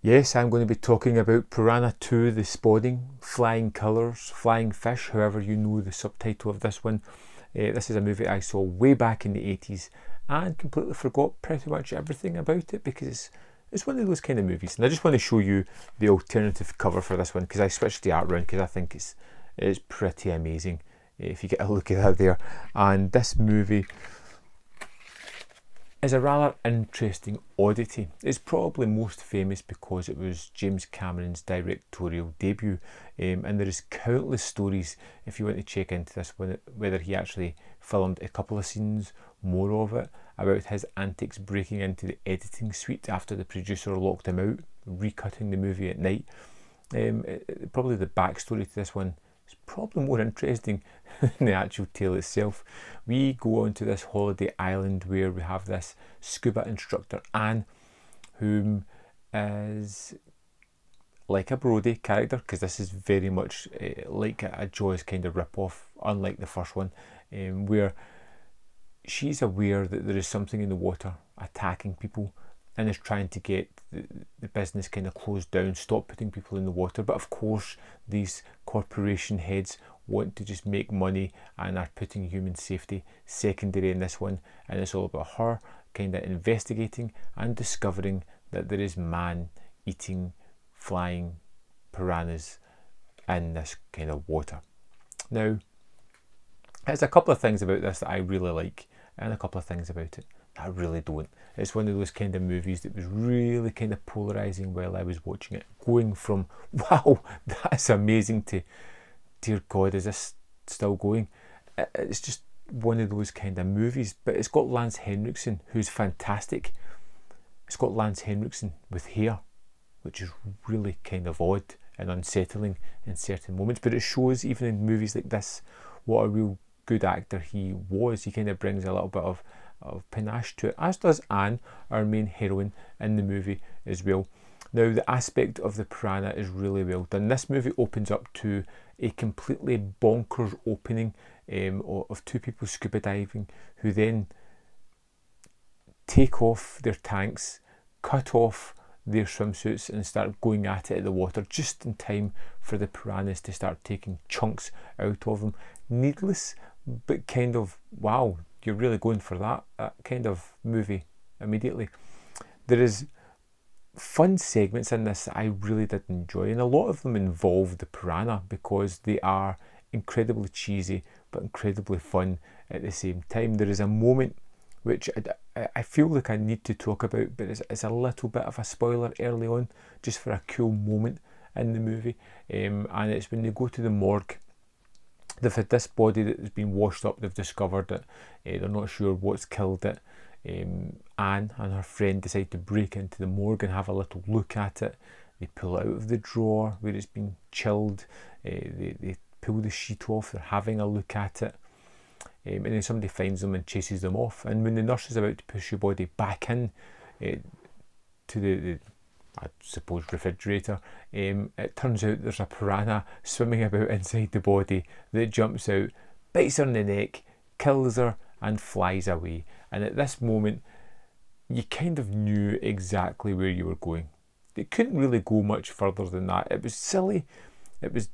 Yes, I'm going to be talking about Piranha 2, The Spawning, Flying Colours, Flying Fish, however you know the subtitle of this one. This is a movie I saw way back in the 80s and completely forgot pretty much everything about it because it's one of those kind of movies. And I just want to show you the alternative cover for this one because I switched the art around because I think it's pretty amazing if you get a look at that there. And this movie is a rather interesting oddity. It's probably most famous because it was James Cameron's directorial debut, and there is countless stories if you want to check into this one, whether he actually filmed a couple of scenes, more of it, about his antics breaking into the editing suite after the producer locked him out, recutting the movie at night. Probably the backstory to this one is probably more interesting than the actual tale itself. We go on to this holiday island where we have this scuba instructor Anne, whom is like a Brody character, because this is very much like a Jaws kind of rip-off, unlike the first one, where she's aware that there is something in the water attacking people and is trying to get the business kind of closed down, stop putting people in the water. But of course, these corporation heads want to just make money and are putting human safety secondary in this one. And it's all about her kind of investigating and discovering that there is man-eating, flying piranhas in this kind of water. Now, there's a couple of things about this that I really like and a couple of things about it I really don't. It's one of those kind of movies that was really kind of polarising while I was watching it. Going from, wow, that's amazing, to, dear God, is this still going? It's just one of those kind of movies. But it's got Lance Henriksen, who's fantastic. It's got Lance Henriksen with hair, which is really kind of odd and unsettling in certain moments. But it shows, even in movies like this, what a real good actor he was. He kind of brings a little bit of panache to it, as does Anne, our main heroine in the movie as well. Now, the aspect of the piranha is really well done. This movie opens up to a completely bonkers opening of two people scuba diving who then take off their tanks, cut off their swimsuits and start going at it at the water just in time for the piranhas to start taking chunks out of them. Needless, but kind of, wow, you're really going for that kind of movie immediately. There is fun segments in this that I really did enjoy, and a lot of them involve the piranha because they are incredibly cheesy but incredibly fun at the same time. There is a moment which I feel like I need to talk about, but it's a little bit of a spoiler early on, just for a cool moment in the movie, and it's when they go to the morgue. They've had this body that has been washed up. They've discovered it. They're not sure what's killed it. Anne and her friend decide to break into the morgue and have a little look at it. They pull it out of the drawer where it's been chilled. They pull the sheet off. They're having a look at it. And then somebody finds them and chases them off. And when the nurse is about to push your body back in to the I suppose refrigerator, it turns out there's a piranha swimming about inside the body that jumps out, bites her in the neck, kills her and flies away. And at this moment you kind of knew exactly where you were going. It couldn't really go much further than that. It was silly, it was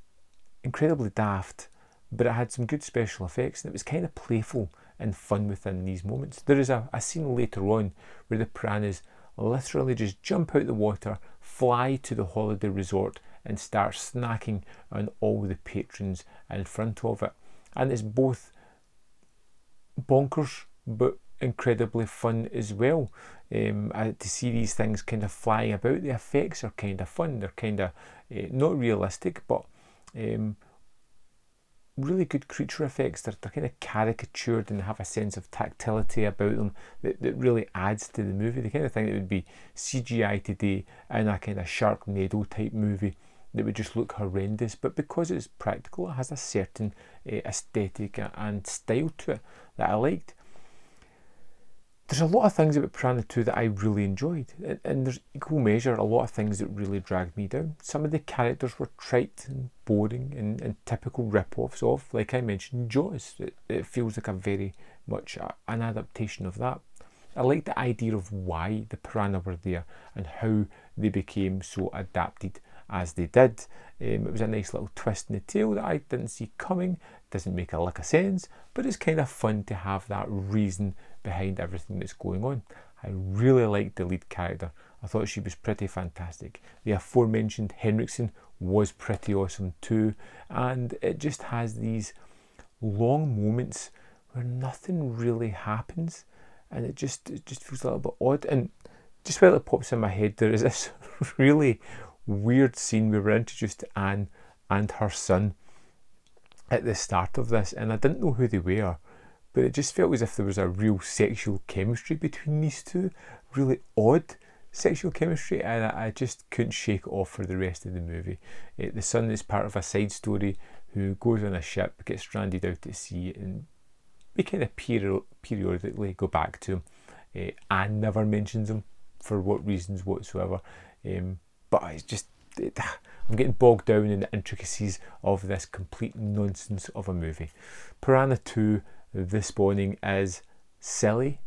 incredibly daft, but it had some good special effects and it was kind of playful and fun within these moments. There is a scene later on where the piranhas literally just jump out the water, fly to the holiday resort and start snacking on all the patrons in front of it. And it's both bonkers but incredibly fun as well. To see these things kind of flying about, the effects are kind of fun. They're kind of not realistic, but really good creature effects. They're kind of caricatured and have a sense of tactility about them that really adds to the movie. The kind of thing that would be CGI today in a kind of Sharknado type movie that would just look horrendous, but because it's practical, it has a certain aesthetic and style to it that I liked. There's a lot of things about Piranha 2 that I really enjoyed, and there's equal measure a lot of things that really dragged me down. Some of the characters were trite and boring and typical rip-offs of, like I mentioned, Jaws. It feels like a very much an adaptation of that. I liked the idea of why the piranha were there and how they became so adapted as they did. It was a nice little twist in the tale that I didn't see coming. Doesn't make a lick of sense, but it's kind of fun to have that reason behind everything that's going on. I really liked the lead character. I thought she was pretty fantastic. The aforementioned Henriksen was pretty awesome too, and it just has these long moments where nothing really happens, and it just feels a little bit odd. And just while it pops in my head, there is this really weird scene where we're introduced to Anne and her son at the start of this, and I didn't know who they were, but it just felt as if there was a real sexual chemistry between these two, really odd sexual chemistry, and I just couldn't shake it off for the rest of the movie. The son is part of a side story who goes on a ship, gets stranded out at sea, and we kind of periodically go back to him. Anne never mentions him for what reasons whatsoever, but it's just, I'm getting bogged down in the intricacies of this complete nonsense of a movie. Piranha 2, The Spawning, is silly,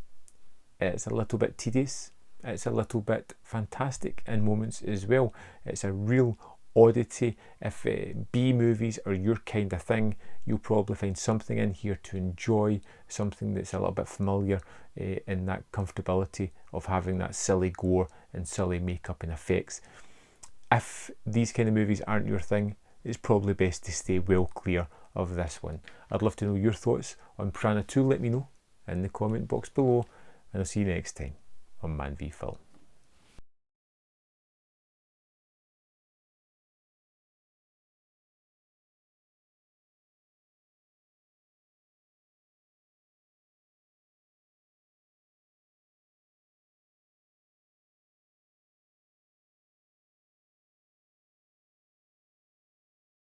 it's a little bit tedious, it's a little bit fantastic in moments as well. It's a real oddity. If B movies are your kind of thing, you'll probably find something in here to enjoy, something that's a little bit familiar in that comfortability of having that silly gore and silly makeup and effects. If these kind of movies aren't your thing, it's probably best to stay well clear of this one. I'd love to know your thoughts on Piranha 2. Let me know in the comment box below, and I'll see you next time on Man v Film.